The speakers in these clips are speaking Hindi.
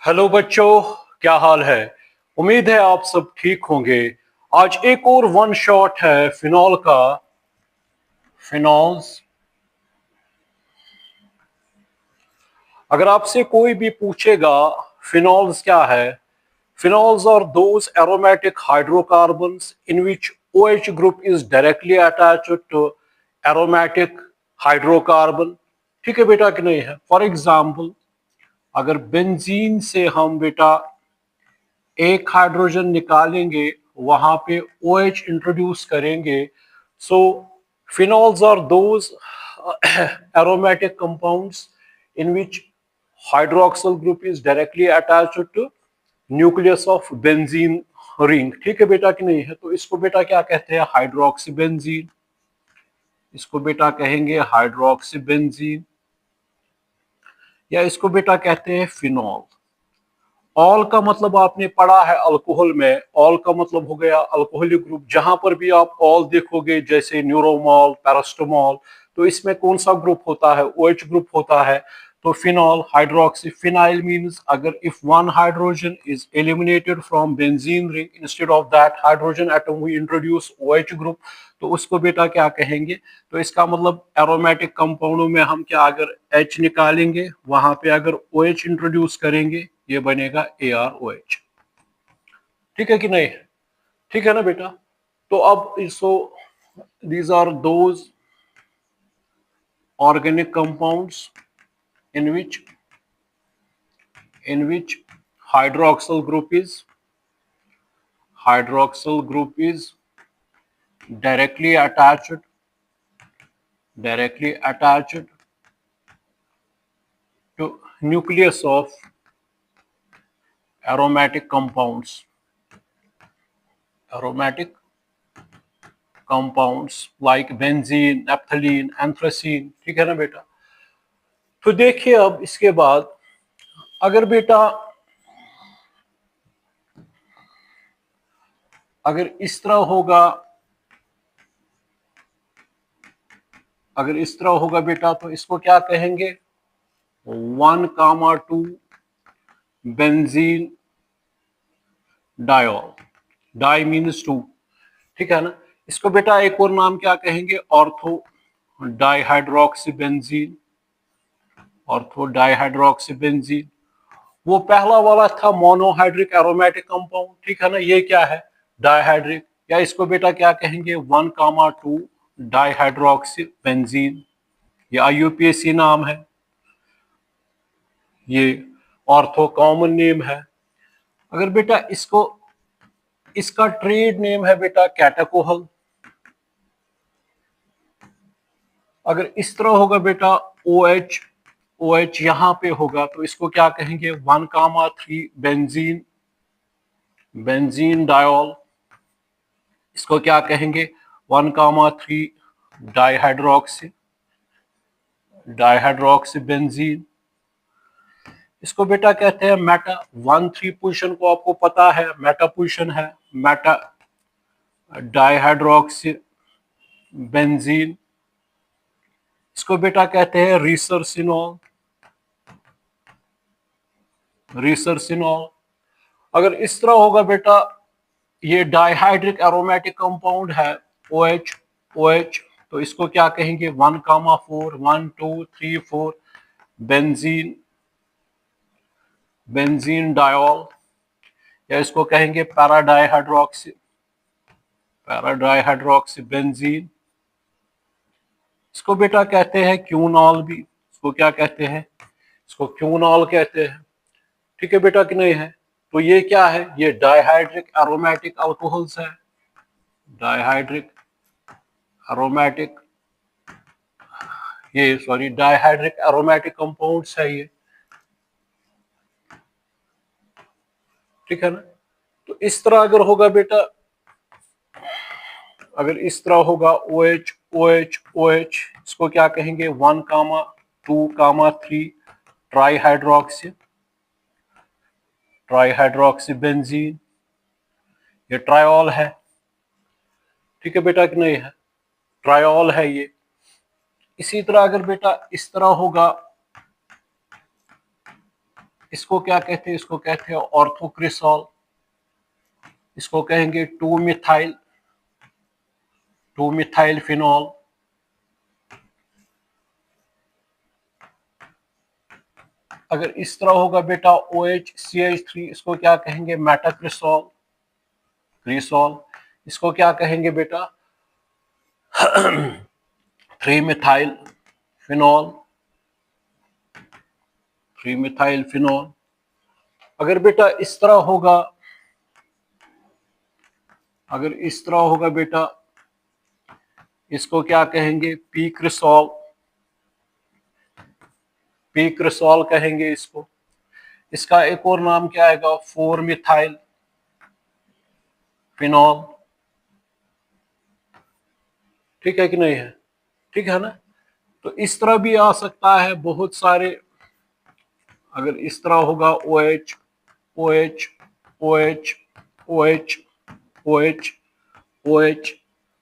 हेलो बच्चों, क्या हाल है। उम्मीद है आप सब ठीक होंगे। आज एक और वन शॉट है फिनॉल का। फिनॉल्स, अगर आपसे कोई भी पूछेगा फिनॉल्स क्या है, phenols are those aromatic hydrocarbons in which OH group is directly attached to aromatic hydrocarbon। ठीक है बेटा कि नहीं है। फॉर एग्जाम्पल, अगर बेंजीन से हम बेटा एक हाइड्रोजन निकालेंगे, वहां पे OH इंट्रोड्यूस करेंगे। So phenols are those aromatic compounds in which hydroxyl group is directly attached to nucleus of benzene ring. ठीक है बेटा कि नहीं है। तो इसको बेटा क्या कहते हैं, हाइड्रोक्सी बेंजीन। इसको बेटा कहेंगे हाइड्रोक्सी बेंजीन, या इसको बेटा कहते हैं फिनॉल। ऑल का मतलब आपने पढ़ा है अल्कोहल में। ऑल का मतलब हो गया अल्कोहलिक ग्रुप। जहां पर भी आप ऑल देखोगे, जैसे न्यूरोमॉल, पैरास्टामोल, तो इसमें कौन सा ग्रुप होता है, OH ग्रुप होता है। तो फिनॉल, हाइड्रोक्सी, फिनाइल मींस अगर if one hydrogen is eliminated from benzene ring, instead of that hydrogen atom we introduce OH group, तो उसको बेटा क्या कहेंगे। तो इसका मतलब एरोमेटिक कंपाउंडों में हम क्या, अगर H निकालेंगे, वहां पे अगर OH इंट्रोड्यूस करेंगे, ये बनेगा ArOH। ठीक है कि नहीं। ठीक है ना बेटा। तो अब इसको, these are those organic compounds in which hydroxyl group is directly attached to nucleus of aromatic compounds like benzene, naphthalene, anthracene। ठीक है ना बेटा। तो देखिए अब इसके बाद, अगर बेटा अगर इस तरह होगा, बेटा, तो इसको क्या कहेंगे, 1,2 बेंजीन डायोल। Die means 2। ठीक है ना। इसको बेटा एक और नाम क्या कहेंगे, ऑर्थो डाइहाइड्रोक्सीबेंजीन। वो पहला वाला था मोनोहाइड्रिक एरोमेटिक कंपाउंड। ठीक है ना। ये क्या है, डाइहाइड्रिक। या इसको बेटा क्या कहेंगे, 1,2 डाइहाइड्रोक्सीबेंजीन। ये IUPAC नाम है, ये ऑर्थो कॉमन नेम है। अगर बेटा इसका ट्रेड नेम है बेटा कैटाकोहल। अगर इस तरह होगा बेटा, OH यहां पे होगा, तो इसको क्या कहेंगे, 1,3 बेंजीन डायोल। इसको क्या कहेंगे, 1,3 डाइहाइड्रोक्सी बेंजीन। इसको बेटा कहते हैं मेटा। 1,3 पोजीशन को आपको पता है, मेटा पोजीशन है, मेटा डाइहाइड्रोक्सी बेंजीन। इसको बेटा कहते हैं रीसरसिनॉल। अगर इस तरह होगा बेटा, ये डाइहाइड्रिक एरोमेटिक कंपाउंड है, OH, तो इसको क्या कहेंगे, 1,4 1 2 3 4 बेंजीन डायोल। या इसको कहेंगे पैराडाइहाइड्रोक्सी बेंजीन। इसको बेटा कहते हैं क्यूनॉल भी। इसको क्या कहते हैं, इसको क्यूनॉल कहते हैं। ठीक है बेटा कि नहीं है। तो ये क्या है, ये डाइहाइड्रिक एरोमेटिक अल्कोहल्स है, dihydric aromatic dihydric aromatic compounds है ये। ठीक है ना। तो इस तरह अगर होगा बेटा, अगर इस तरह होगा OH, इसको क्या कहेंगे, 1,2,3 ट्राईहाइड्रोक्सी बेंजीन। ये ट्रायोल है। ठीक है बेटा कि नहीं है, ट्रायोल है ये। इसी तरह अगर बेटा इस तरह होगा, इसको क्या कहते हैं? इसको कहते हैं ऑर्थोक्रिसॉल, इसको कहेंगे 2 मिथाइल फिनॉल, अगर इस तरह होगा बेटा OHCH3, इसको क्या कहेंगे? मेटाक्रिसॉल, क्रिसॉल, इसको क्या कहेंगे बेटा? 3 मिथाइल फिनॉल, 3 मिथाइल फिनॉल। अगर बेटा इस तरह होगा, अगर इस तरह होगा बेटा, इसको क्या कहेंगे? पीक्रिसॉल, पीक्रिसॉल कहेंगे इसको। इसका एक और नाम क्या आएगा? 4 मिथाइल फिनॉल। ठीक है कि नहीं है? ठीक है ना? तो इस तरह भी आ सकता है बहुत सारे। अगर इस तरह होगा OH OH OH OH OH OH,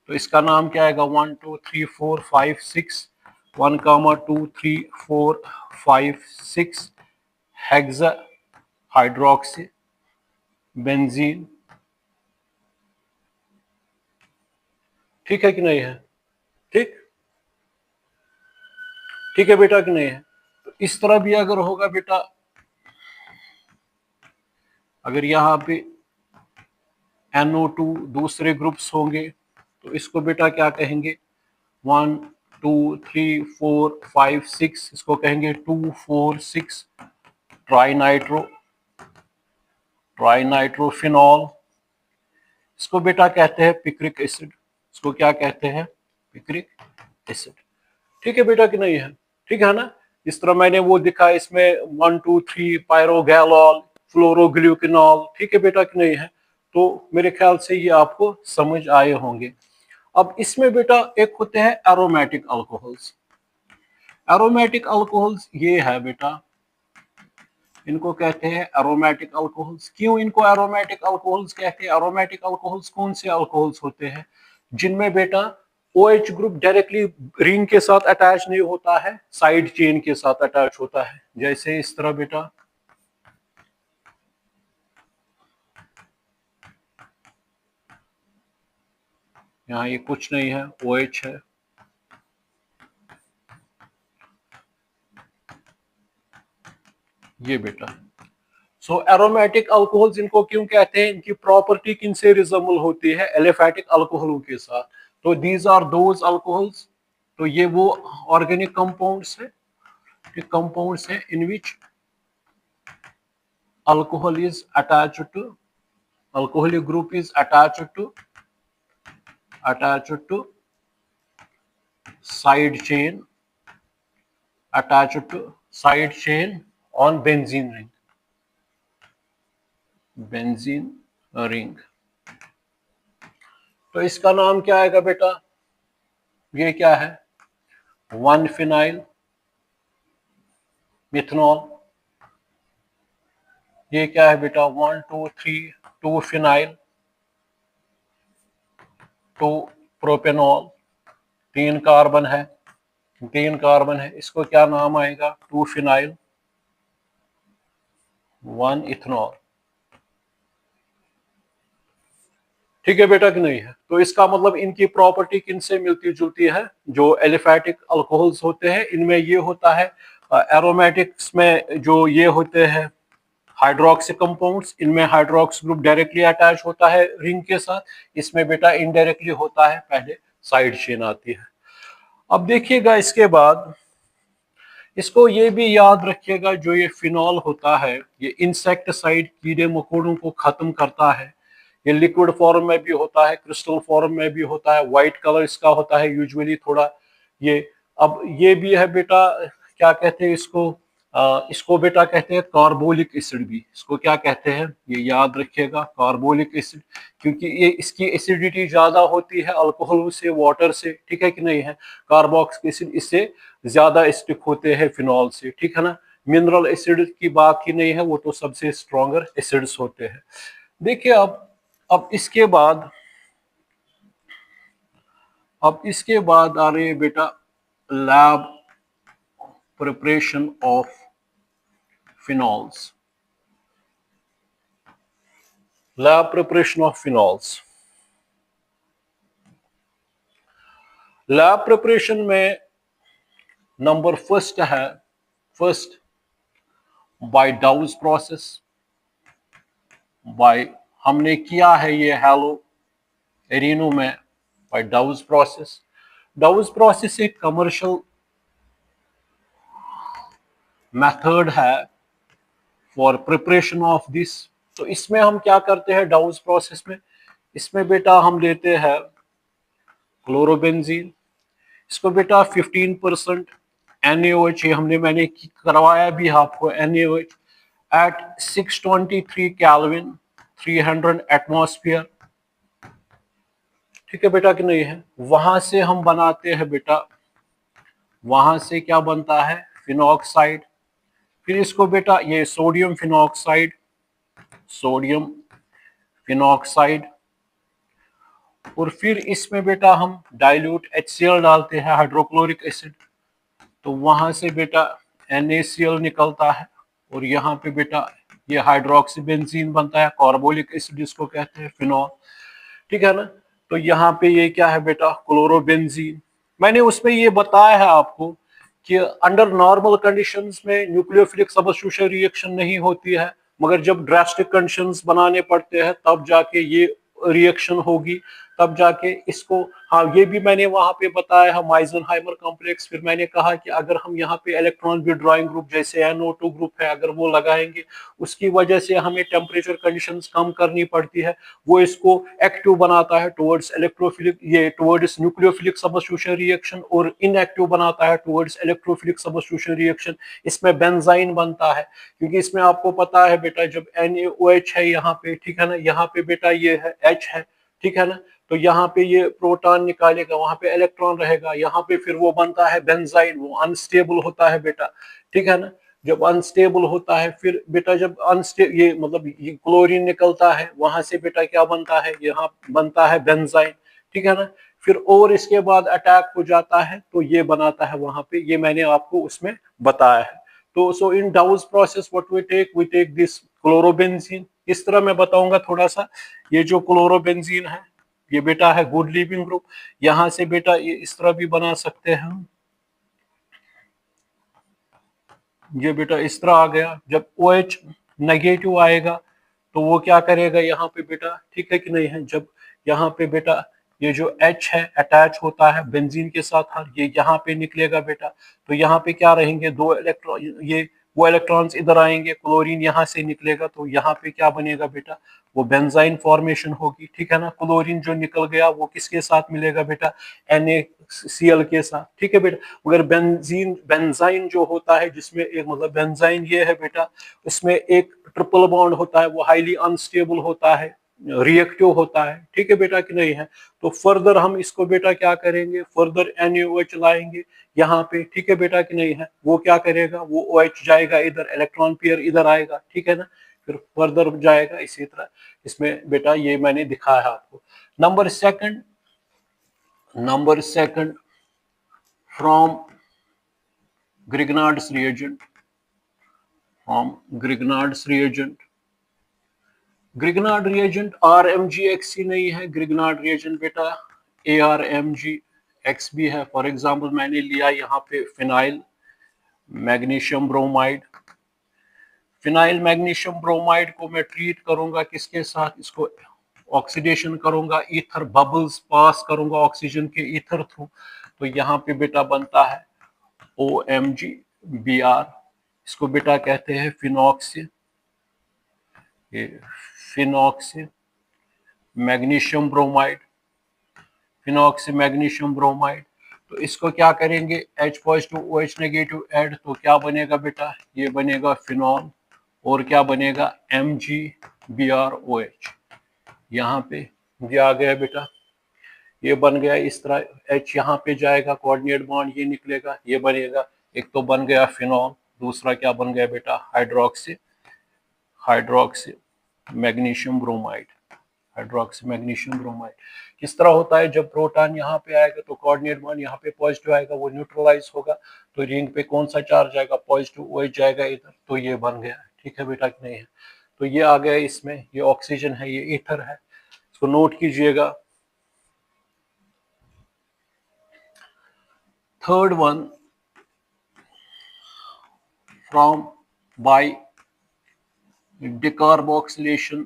तो इसका नाम क्या आएगा? 1 2 3 4 5 6, 1 2 3 4 5 6 हेक्सा हाइड्रोक्सी बेंजीन। ठीक है कि नहीं है? ठीक, ठीक है बेटा कि नहीं है? तो इस तरह भी अगर होगा बेटा, अगर यहाँ पे NO2 दूसरे ग्रुप्स होंगे, तो इसको बेटा क्या कहेंगे? 1 2 3 4 5 6, इसको कहेंगे 2 4 6 ट्राइनाइट्रो, ट्राइनाइट्रोफिनॉल। इसको बेटा कहते हैं पिक्रिक एसिड, इसको क्या कहते हैं? Picric acid. ठीक है बेटा कि नहीं है? ठीक है ना? इस तरह मैंने वो दिखा, इसमें 1 2 3 पायरोगैलॉल, फ्लोरोग्लूकिनॉल। ठीक है बेटा कि नहीं है? तो मेरे ख्याल से ये आपको समझ आए होंगे। अब इसमें बेटा एक होते हैं एरोमेटिक अल्कोहल्स। एरोमेटिक अल्कोहल्स ये है बेटा, इनको कहते हैं एरोमेटिक अल्कोहल्स। क्यों इनको एरोमेटिक अल्कोहल्स कहते हैं? एरोमेटिक अल्कोहल्स कौन से अल्कोहल्स होते हैं? जिनमें बेटा OH ग्रुप डायरेक्टली रिंग के साथ अटैच नहीं होता है, साइड चेन के साथ अटैच होता है। जैसे इस तरह बेटा, यहाँ ये कुछ नहीं है, OH है। ये बेटा, सो एरोमेटिक अल्कोहल्स इनको क्यों कहते हैं? इनकी प्रॉपर्टी किनसे रिजेंबल होती है? एलिफेटिक अल्कोहलों के साथ। तो दीज आर दोज अल्कोहल्स, तो ये वो ऑर्गेनिक कंपाउंड्स है, compounds है in which alcohol is attached to, alcoholic group is attached to side chain, attached to side chain on benzene ring, benzene ring। तो इसका नाम क्या आएगा बेटा? ये क्या है? 1 फिनाइल मिथनॉल। ये क्या है बेटा? 1 2 3 2 फिनाइल 2 प्रोपेनॉल। 3 कार्बन है, 3 कार्बन है, इसको क्या नाम आएगा? 2 फिनाइल 1 इथनॉल। ठीक है बेटा कि नहीं है? तो इसका मतलब इनकी प्रॉपर्टी किनसे मिलती जुलती है? जो एलिफेटिक अल्कोहल्स होते हैं इनमें ये होता है, एरोमेटिक्स में जो ये होते हैं हाइड्रोक्सी कंपाउंड्स, इनमें हाइड्रोक्सी ग्रुप डायरेक्टली अटैच होता है रिंग के साथ, इसमें बेटा इनडायरेक्टली होता है, पहले साइड चेन आती है। अब देखिएगा इसके बाद, इसको ये भी याद रखिएगा, जो ये फिनॉल होता है ये इंसेक्टिसाइड, कीड़े मकोड़ों को खत्म करता है। ये लिक्विड फॉर्म में भी होता है, क्रिस्टल फॉर्म में भी होता है, व्हाइट कलर इसका होता है यूजुअली थोड़ा ये। अब ये भी है बेटा, क्या कहते हैं इसको? इसको बेटा कहते हैं कार्बोलिक एसिड भी। इसको क्या कहते हैं? ये याद रखिएगा, कार्बोलिक एसिड, क्योंकि ये इसकी एसिडिटी ज्यादा होती है अल्कोहल से, वाटर से। ठीक है कि नहीं है? कार्बोक्सिलिक एसिड इससे ज्यादा एसिडिक होते हैं फिनॉल से। ठीक है ना? मिनरल एसिड की बात ही नहीं है, वो तो सबसे स्ट्रॉन्गर एसिड्स होते हैं। देखिए अब इसके बाद, अब इसके बाद आ रही है बेटा lab preparation of phenols. Lab preparation of phenols. Lab preparation में नंबर फर्स्ट है, first by Dow's process. By हमने किया है ये हेलो एरिनो में by Dow's process. Dow's process एक कमर्शियल मेथड है फॉर प्रिपरेशन ऑफ दिस। तो इसमें हम क्या करते हैं डाउज प्रोसेस में, इसमें बेटा हम लेते हैं क्लोरोबेंजीन, इसको बेटा 15% NaOH, मैंने करवाया भी आपको NaOH एट 623 केल्विन 300 एटमॉस्फेयर। ठीक है बेटा कि नहीं है। वहां से हम बनाते हैं बेटा, वहां से क्या बनता है फिनॉक्साइड। फिर इसको बेटा ये सोडियम फिनॉक्साइड, सोडियम फिनॉक्साइड, और फिर इसमें बेटा हम डाइल्यूट HCl डालते हैं, हाइड्रोक्लोरिक एसिड। तो वहां से बेटा NaCl निकलता है, और यहाँ पे बेटा ये हाइड्रोक्सी बेंजीन बनता है, कार्बोलिक एसिड जिसको कहते हैं फिनॉल। ठीक है ना। तो यहाँ पे ये क्या है बेटा क्लोरोबेंजीन। मैंने उसमें ये बताया है आपको कि अंडर नॉर्मल कंडीशंस में न्यूक्लियोफिलिक सब्स्टिट्यूशन रिएक्शन नहीं होती है, मगर जब ड्रास्टिक कंडीशंस बनाने पड़ते हैं तब जाके ये रिएक्शन होगी, तब जाके इसको। हाँ ये भी मैंने वहां पे बताया है माइजनहाइमर कॉम्प्लेक्स। फिर मैंने कहा कि अगर हम यहाँ पे इलेक्ट्रॉन विड्रॉइंग ग्रुप जैसे NO2 ग्रुप है अगर वो लगाएंगे, उसकी वजह से हमें टेम्परेचर कंडीशंस कम करनी पड़ती है, वो इसको एक्टिव बनाता है टुवर्ड्स इलेक्ट्रोफिलिक, ये टुवर्ड्स न्यूक्लियोफिलिक सब्स्टिट्यूशन रिएक्शन, और इनएक्टिव बनाता है टुवर्ड्स इलेक्ट्रोफिलिक सब्स्टिट्यूशन रिएक्शन। इसमें बेंजाइन बनता है, क्योंकि इसमें आपको पता है बेटा जब NaOH है यहाँ पे, ठीक है ना, यहाँ पे बेटा ये है H है, ठीक है ना, तो यहाँ पे ये प्रोटॉन निकालेगा, वहां पे इलेक्ट्रॉन रहेगा, यहाँ पे फिर वो बनता है बेंजाइन, वो अनस्टेबल होता है बेटा। ठीक है ना। जब अनस्टेबल होता है फिर बेटा जब ये मतलब ये क्लोरीन निकलता है, वहां से बेटा क्या बनता है, यहाँ बनता है बेंजाइन। ठीक है ना। फिर और इसके बाद अटैक हो जाता है तो ये बनाता है वहां पे, ये मैंने आपको उसमें बताया है। तो so in those process what we take this chlorobenzene. इस तरह मैं बताऊंगा थोड़ा सा। ये जो क्लोरोबेंजीन है ये बेटा है गुड लिविंग ग्रुप। यहां से बेटा ये इस तरह भी बना सकते हैं हम, ये बेटा इस तरह आ गया। जब OH नेगेटिव आएगा तो वो क्या करेगा यहाँ पे बेटा, ठीक है कि नहीं है, जब यहाँ पे बेटा ये जो H है अटैच होता है बेंजीन के साथ, हर ये यहाँ पे निकलेगा बेटा। तो यहाँ पे क्या रहेंगे, दो इलेक्ट्रॉन, ये वो इलेक्ट्रॉन्स इधर आएंगे, क्लोरीन यहाँ से निकलेगा, तो यहाँ पे क्या बनेगा बेटा, वो बेंजाइन फॉर्मेशन होगी। ठीक है ना। क्लोरीन जो निकल गया वो किसके साथ मिलेगा बेटा, NaCl के साथ। ठीक है बेटा। मगर बेंजाइन जो होता है जिसमें एक मतलब बेंजाइन ये है बेटा, उसमें एक ट्रिपल बॉन्ड होता है, वो हाईली अनस्टेबल होता है, रिएक्टिव होता है। ठीक है बेटा कि नहीं है। तो फर्दर हम इसको बेटा क्या करेंगे, फर्दर NaOH लाएंगे यहाँ पे। ठीक है बेटा कि नहीं है। वो क्या करेगा, वो OH जाएगा इधर, इलेक्ट्रॉन पेयर इधर आएगा। ठीक है ना। फिर फर्दर जाएगा इसी तरह। इसमें बेटा ये मैंने दिखाया है आपको। Number second from Grignard's reagent, Grignard reagent RMGXC नहीं है, Grignard reagent बेटा ARMGX भी है। फॉर एग्जाम्पल मैंने लिया यहाँ पे phenyl magnesium bromide. Phenyl magnesium bromide को मैं ट्रीट करूंगा किसके साथ, इसको ऑक्सीडेशन करूंगा, ईथर बबल्स पास करूंगा ऑक्सीजन के ईथर थ्रू। तो यहाँ पे बेटा बनता है OMgBr। इसको बेटा कहते हैं फिनॉक्सी, ये phenoxy magnesium bromide, phenoxy magnesium bromide. तो इसको क्या करेंगे, H positive OH negative add, तो क्या बनेगा बेटा, ये बनेगा फिनॉल, और क्या बनेगा MgBrOH। यहाँ पे ये आ गया बेटा, ये बन गया इस तरह। H यहाँ पे जाएगा, कोऑर्डिनेट बॉन्ड ये निकलेगा, ये बनेगा, एक तो बन गया फिनॉल, दूसरा क्या बन गया बेटा hydroxy magnesium bromide, hydroxy magnesium bromide. किस तरह होता है, जब प्रोटॉन यहाँ पे आएगा तो कोऑर्डिनेट बॉन्ड यहाँ पे पॉजिटिव आएगा, वो न्यूट्रलाइज होगा, तो रिंग पे कौन सा चार्ज आएगा, पॉजिटिव OH जाएगा इधर, तो ये बन गया। ठीक है बेटा कि नहीं है। तो ये आ गया इसमें, ये ऑक्सीजन है, ये ईथर है, इसको नोट कीजिएगा। Third one, from by decarboxylation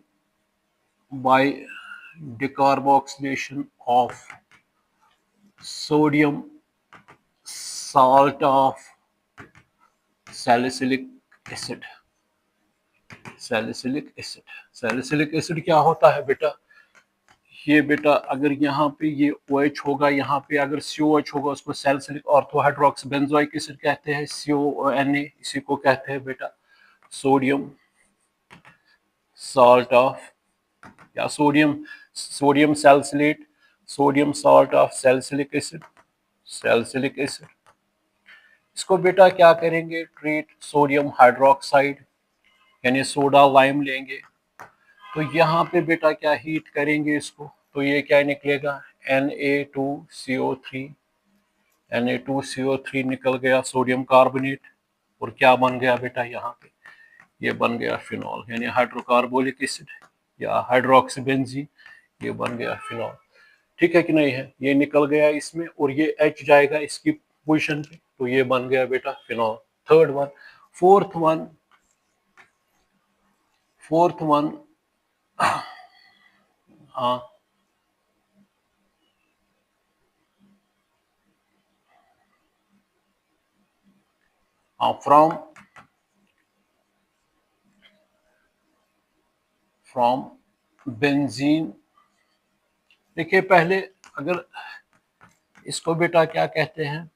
by decarboxylation of sodium salt of salicylic acid। Salicylic acid, salicylic acid क्या होता है बेटा, ये बेटा अगर यहाँ पे ये OH होगा, यहाँ पे अगर COH होगा, उसको salicylic ortho hydroxy benzoic acid कहते हैं, CONA, इसी को कहते हैं बेटा सोडियम सॉल्ट ऑफ, या sodium salicylate, sodium salt of salicylic acid, salicylic acid. इसको बेटा क्या करेंगे, ट्रीट सोडियम हाइड्रोक्साइड यानी सोडा लाइम लेंगे, तो यहाँ पे बेटा क्या हीट करेंगे इसको, तो ये क्या निकलेगा Na2CO3, Na2CO3 निकल गया सोडियम कार्बोनेट, और क्या बन गया बेटा यहाँ पे, ये बन गया फिनॉल यानी हाइड्रोकार्बोलिक एसिड या हाइड्रोक्सी बेंजीन, ये बन गया फिनॉल। ठीक है कि नहीं है, ये निकल गया इसमें और ये H जाएगा इसकी पोजीशन पे, तो ये बन गया बेटा phenol. Third one, fourth one, हाँ फ्रॉम बेंजीन। देखिए पहले अगर इसको बेटा क्या कहते हैं,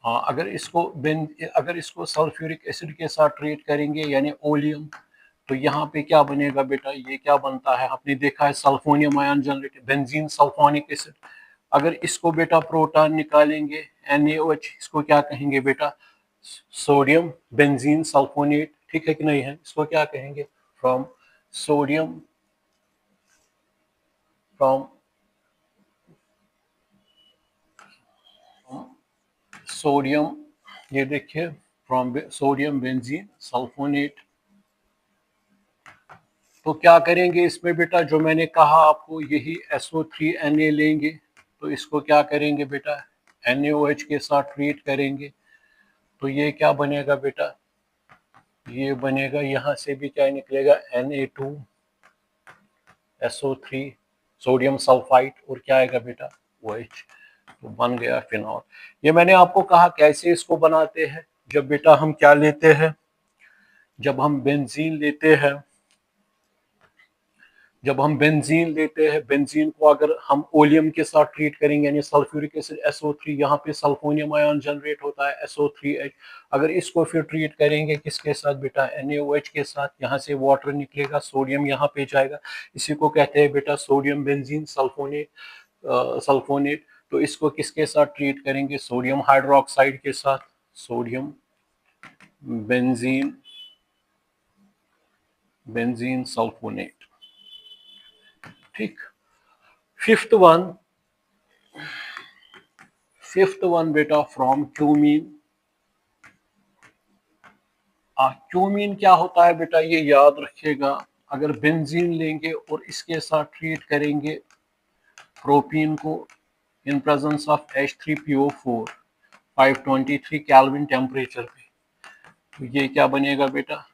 हाँ अगर इसको सल्फ्यूरिक एसिड के साथ ट्रीट करेंगे यानी ओलियम, तो यहाँ पे क्या बनेगा बेटा, ये क्या बनता है, आपने देखा है सल्फोनियम ion generated, benzene sulphonic acid. अगर इसको बेटा प्रोटॉन निकालेंगे NaOH, इसको क्या कहेंगे बेटा, सोडियम बेंजीन सल्फोनेट। ठीक है कि नहीं है, इसको क्या कहेंगे, फ्रॉम सोडियम सोडियम, ये देखिए फ्रॉम सोडियम बेंजीन सल्फोनेट। तो क्या करेंगे इसमें बेटा, जो मैंने कहा आपको, यही SO3Na लेंगे, तो इसको क्या करेंगे बेटा NaOH के साथ ट्रीट करेंगे, तो ये क्या बनेगा बेटा, ये बनेगा, यहाँ से भी क्या निकलेगा Na2SO3 सोडियम सल्फाइड, और क्या आएगा बेटा OH, तो बन गया फिनॉल। ये मैंने आपको कहा कैसे इसको बनाते हैं, जब बेटा हम क्या लेते हैं, जब हम बेंजीन लेते हैं, बेंजीन को अगर हम ओलियम के साथ ट्रीट करेंगे यानी सल्फ्यूरिक एसिड SO3, यहाँ पे सल्फोनियम आयन जनरेट होता है SO3H, अगर इसको फिर ट्रीट करेंगे किसके साथ बेटा NaOH के साथ, यहाँ से वाटर निकलेगा, सोडियम यहाँ पे जाएगा, इसी को कहते हैं बेटा सोडियम बेंजीन सल्फोनेट। तो इसको किसके साथ ट्रीट करेंगे, सोडियम हाइड्रोक्साइड के साथ, सोडियम बेंजीन सल्फोनेट। ठीक, फिफ्थ वन बेटा फ्रॉम क्यूमीन। क्यूमीन क्या होता है बेटा, ये याद रखिएगा, अगर बेंजीन लेंगे और इसके साथ ट्रीट करेंगे प्रोपीन को in presence of H3PO4 523 kelvin temperature पे, तो ये क्या बनेगा बेटा,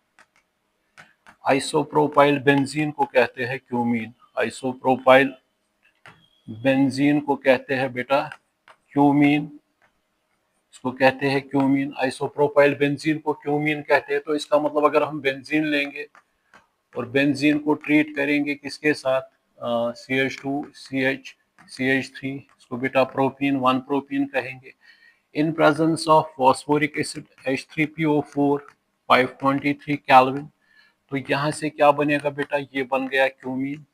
आइसोप्रोपाइल बेंजीन को कहते हैं क्यूमीन, आइसोप्रोपाइल बेंजीन को कहते हैं बेटा क्यूमीन, इसको कहते हैं क्यूमीन, आइसोप्रोपाइल बेंजीन को क्यूमीन कहते हैं। तो इसका मतलब अगर हम बेंजीन लेंगे और बेंजीन को ट्रीट करेंगे किसके साथ, CH2 CH3, इसको बेटा प्रोपीन 1 प्रोपीन कहेंगे, in presence of phosphoric acid H3PO4 523 kelvin, तो यहाँ से क्या बनेगा बेटा, ये बन गया क्यूमीन,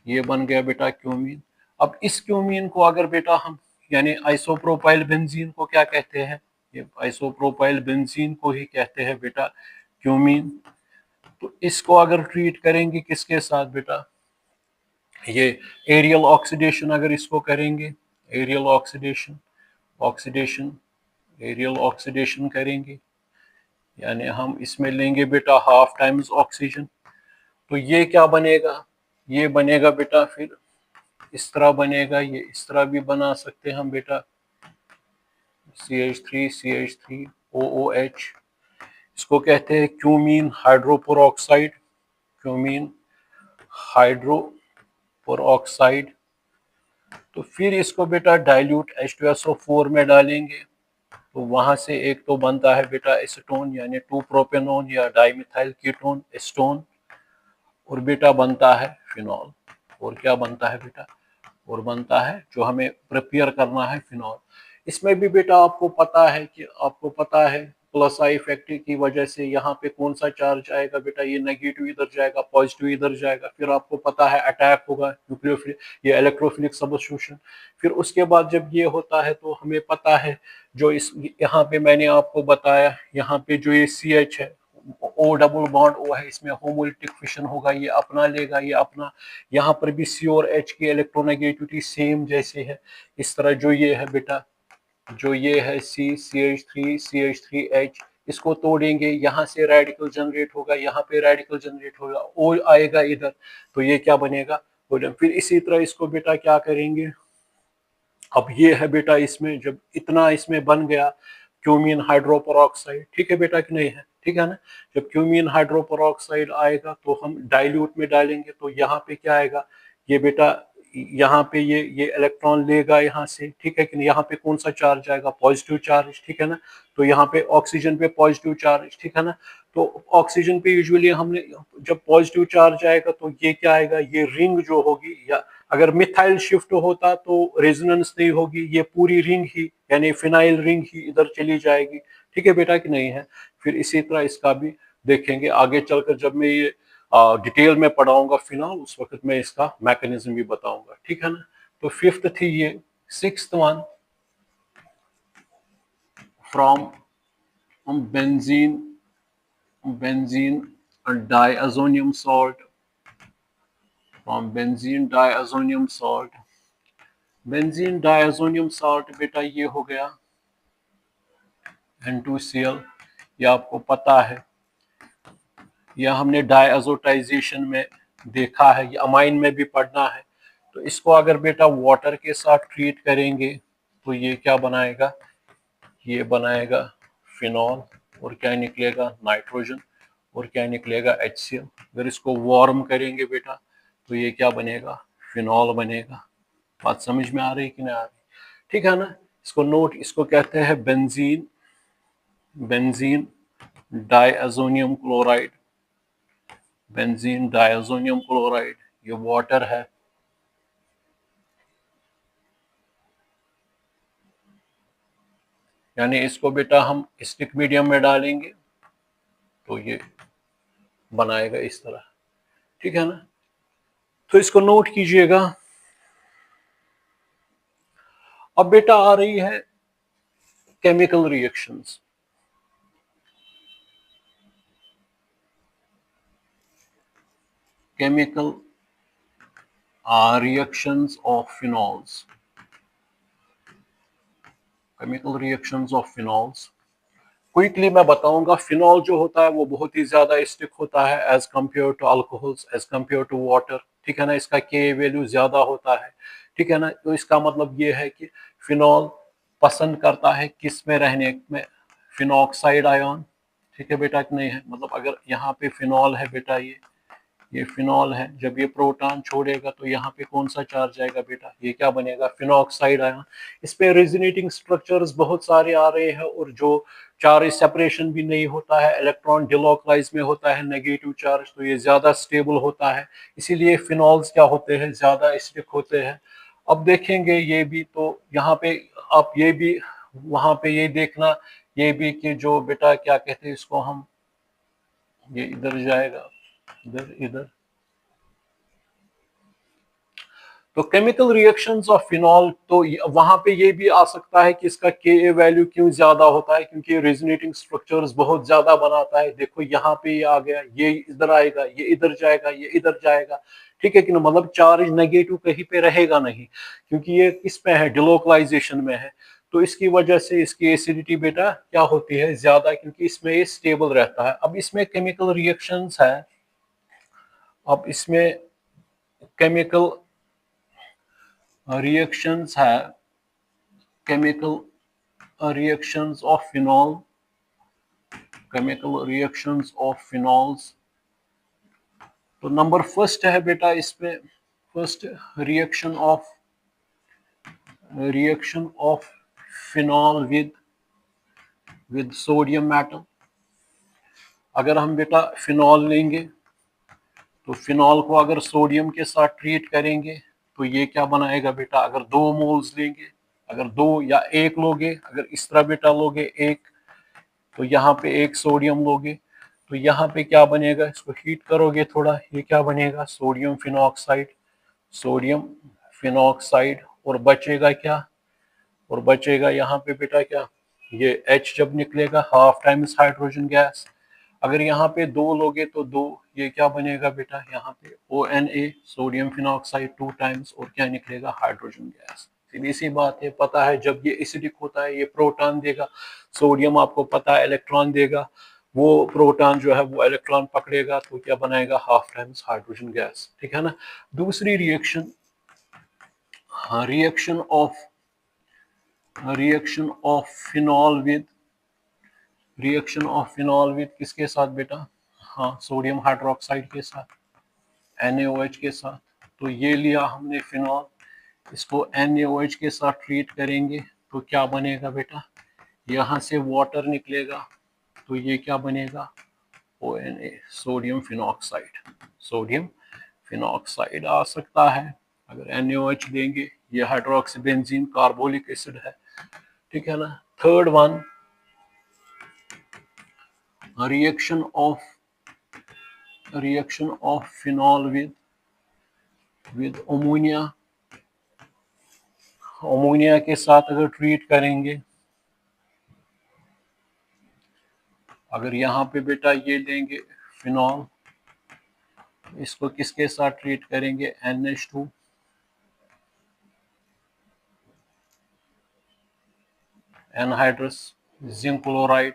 ये बन गया बेटा क्यूमीन। अब इस क्यूमीन को अगर बेटा हम यानी आइसोप्रोपाइल बेंजीन को क्या कहते हैं, ये आइसोप्रोपाइल बेंजीन को ही कहते हैं बेटा क्यूमीन। तो इसको अगर ट्रीट करेंगे किसके साथ बेटा, ये एरियल ऑक्सीडेशन अगर इसको करेंगे, एरियल ऑक्सीडेशन करेंगे, यानी हम इसमें लेंगे बेटा हाफ टाइम्स ऑक्सीजन, तो ये क्या बनेगा, ये बनेगा बेटा फिर इस तरह बनेगा, ये इस तरह भी बना सकते हैं हम बेटा, CH3 इसको कहते हैं क्यूमीन हाइड्रोपोरॉक्साइड, क्यूमीन हाइड्रोपोरॉक्साइड। तो फिर इसको बेटा डाइल्यूट H2SO4 में डालेंगे, तो वहां से एक तो बनता है बेटा एसीटोन यानी 2 प्रोपेनॉन या डाइमिथाइल कीटोन एस्टोन, और बेटा बनता है फिनॉल। और क्या बनता है बेटा, और बनता है जो हमें प्रिपेयर करना है फिनॉल। इसमें भी बेटा आपको पता है कि आपको पता है प्लस आई इफेक्ट की वजह से यहाँ पे कौन सा चार्ज आएगा बेटा, ये नेगेटिव इधर जाएगा, पॉजिटिव इधर जाएगा। फिर आपको पता है अटैक होगा न्यूक्लियोफिलिक, ये इलेक्ट्रोफिलिक सबस्टिट्यूशन। फिर उसके बाद जब ये होता है तो हमें पता है जो इस यहाँ पे मैंने आपको बताया, यहाँ पे जो ये CH है, O डबल बॉन्ड O है, इसमें होमोलिटिक फिशन होगा, ये अपना लेगा, ये अपना। यहाँ पर भी C और H की इलेक्ट्रोनेगेटिविटी सेम जैसे है। इस तरह जो ये है बेटा, जो ये है CH3 इसको तोड़ेंगे, यहाँ से रेडिकल जनरेट होगा, यहाँ पे रेडिकल जनरेट होगा, O आएगा इधर, तो ये क्या बनेगा। फिर इसी तरह इसको बेटा क्या करेंगे, अब ये है बेटा इसमें जब इतना इसमें बन गया क्यूमीन हाइड्रोपेरोक्साइड, ठीक है बेटा कि नहीं है, ठीक है ना। जब क्यूमीन हाइड्रोपेरोक्साइड आएगा तो हम डाइल्यूट में डालेंगे, तो यहाँ पे क्या आएगा, ये बेटा यहाँ पे ये इलेक्ट्रॉन लेगा यहाँ से, ठीक है कि नहीं। यहाँ पे कौन सा चार्ज आएगा, पॉजिटिव चार्ज, ठीक है ना। तो यहाँ पे ऑक्सीजन पे पॉजिटिव चार्ज, ठीक है ना। तो ऑक्सीजन पे यूजुअली हमने जब पॉजिटिव चार्ज आएगा तो ये क्या आएगा, ये रिंग जो होगी, या अगर मिथाइल शिफ्ट होता तो रेजोनेंस नहीं होगी, ये पूरी रिंग ही यानी फिनाइल रिंग ही इधर चली जाएगी, ठीक है बेटा कि नहीं है। फिर इसी तरह इसका भी देखेंगे आगे चलकर, जब मैं ये डिटेल में पढ़ाऊंगा फिनॉल, उस वक्त मैं इसका मैकेनिज्म भी बताऊंगा, ठीक है ना। तो फिफ्थ थी ये। Sixth one, from benzene diazonium salt, from benzene diazonium salt बेटा ये हो गया N2Cl, ये आपको पता है, यह हमने डाइअज़ोटाइजेशन में देखा है, ये अमाइन में भी पढ़ना है। तो इसको अगर बेटा वाटर के साथ ट्रीट करेंगे तो ये क्या बनाएगा, ये बनाएगा फिनॉल, और क्या निकलेगा नाइट्रोजन, और क्या निकलेगा HCl। अगर इसको वार्म करेंगे बेटा तो ये क्या बनेगा, फिनॉल बनेगा। बात समझ में आ रही कि नहीं आ रही, ठीक है ना। इसको नोट, इसको कहते हैं बेंजीन डाइअज़ोनियम क्लोराइड, बेंजीन डाइअज़ोनियम क्लोराइड, ये वाटर है, यानी इसको बेटा हम स्टिक मीडियम में डालेंगे तो ये बनाएगा इस तरह, ठीक है ना। तो इसको नोट कीजिएगा। अब बेटा आ रही है chemical reactions. Chemical reactions of phenols, chemical reactions of phenols quickly मैं बताऊंगा। फिनॉल जो होता है वो बहुत ही ज्यादा एसिडिक होता है as compare to alcohols, as compare to water, ठीक है ना। इसका के वैल्यू ज्यादा होता है, ठीक है ना। तो इसका मतलब ये है कि फिनॉल पसंद करता है किस में रहने में, फिनॉक्साइड आयन, ठीक है बेटा कि नहीं है। मतलब अगर यहाँ पे फिनॉल है बेटा, ये फिनॉल है, जब ये प्रोटॉन छोड़ेगा तो यहाँ पे कौन सा चार्ज आएगा बेटा, ये क्या बनेगा, फिनॉक्साइड आयन। इस पे रेजोनेटिंग स्ट्रक्चर्स बहुत सारे आ रहे हैं, और जो चार्ज सेपरेशन भी नहीं होता है, इलेक्ट्रॉन डिलॉकलाइज में होता है नेगेटिव चार्ज, तो ये ज्यादा स्टेबल होता है, इसीलिए फिनॉल्स क्या होते हैं, ज्यादा एसिडिक होते हैं। अब देखेंगे ये भी, तो यहाँ पे आप ये भी, वहां पे ये देखना ये भी कि जो बेटा क्या कहते हैं इसको हम, ये इधर जाएगा, इधर इधर। तो केमिकल रिएक्शंस ऑफ फिनॉल, तो वहां पे ये भी आ सकता है कि इसका के वैल्यू क्यों ज्यादा होता है, क्योंकि रेजोनेटिंग स्ट्रक्चर्स बहुत ज्यादा बनाता है। देखो यहाँ पे ये आ गया, ये इधर आएगा, ये इधर जाएगा, ये इधर जाएगा, ठीक है कि ना। मतलब चार्ज नेगेटिव कहीं पे रहेगा नहीं, क्योंकि ये किस में है, डिलोकलाइजेशन में है। तो इसकी वजह से इसकी एसिडिटी बेटा क्या होती है, ज्यादा, क्योंकि इसमें ये स्टेबल रहता है। अब इसमें केमिकल रिएक्शंस है, अब इसमें केमिकल रिएक्शंस है, chemical reactions of phenol, chemical reactions of phenols। तो नंबर फर्स्ट है बेटा इसमें, first reaction of phenol with sodium metal. अगर हम बेटा फिनॉल लेंगे तो फिनॉल को अगर सोडियम के साथ ट्रीट करेंगे तो ये क्या बनाएगा बेटा, अगर 2 मोल्स लेंगे, अगर 2 या 1 लोगे, अगर इस तरह बेटा लोगे 1, तो यहाँ पे 1 सोडियम लोगे, तो यहाँ पे क्या बनेगा, इसको हीट करोगे थोड़ा, ये क्या बनेगा, सोडियम फिनॉक्साइड, सोडियम फिनॉक्साइड। और बचेगा क्या, और बचेगा यहाँ पे बेटा क्या, ये H जब निकलेगा हाफ टाइम्स हाइड्रोजन गैस। अगर यहाँ पे 2 लोगे तो 2, ये क्या बनेगा बेटा, यहाँ पे ONA, सोडियम फिनॉक्साइड 2 टाइम्स, और क्या निकलेगा, हाइड्रोजन गैस। सीधी सी बात है, पता है जब ये एसिडिक होता है ये प्रोटॉन देगा, सोडियम आपको पता है इलेक्ट्रॉन देगा, वो प्रोटॉन जो है वो इलेक्ट्रॉन पकड़ेगा तो क्या बनाएगा, हाफ टाइम्स हाइड्रोजन गैस, ठीक है ना। दूसरी reaction, reaction of phenol with किसके साथ बेटा, हाँ सोडियम हाइड्रोक्साइड के साथ, NaOH के साथ। तो ये लिया हमने फिनॉल, इसको NaOH के साथ ट्रीट करेंगे तो क्या बनेगा बेटा, यहाँ से वाटर निकलेगा, तो ये क्या बनेगा, ONA, sodium phenoxide, sodium phenoxide आ सकता है। अगर NaOH देंगे, ये हाइड्रोक्सी बेंजीन कार्बोलिक एसिड है, ठीक है ना। Third one, reaction of phenol with ammonia, ammonia के साथ अगर ट्रीट करेंगे, अगर यहाँ पे बेटा ये लेंगे फिनॉल, इसको किसके साथ ट्रीट करेंगे, NH2, एनहाइड्रस जिंक क्लोराइड,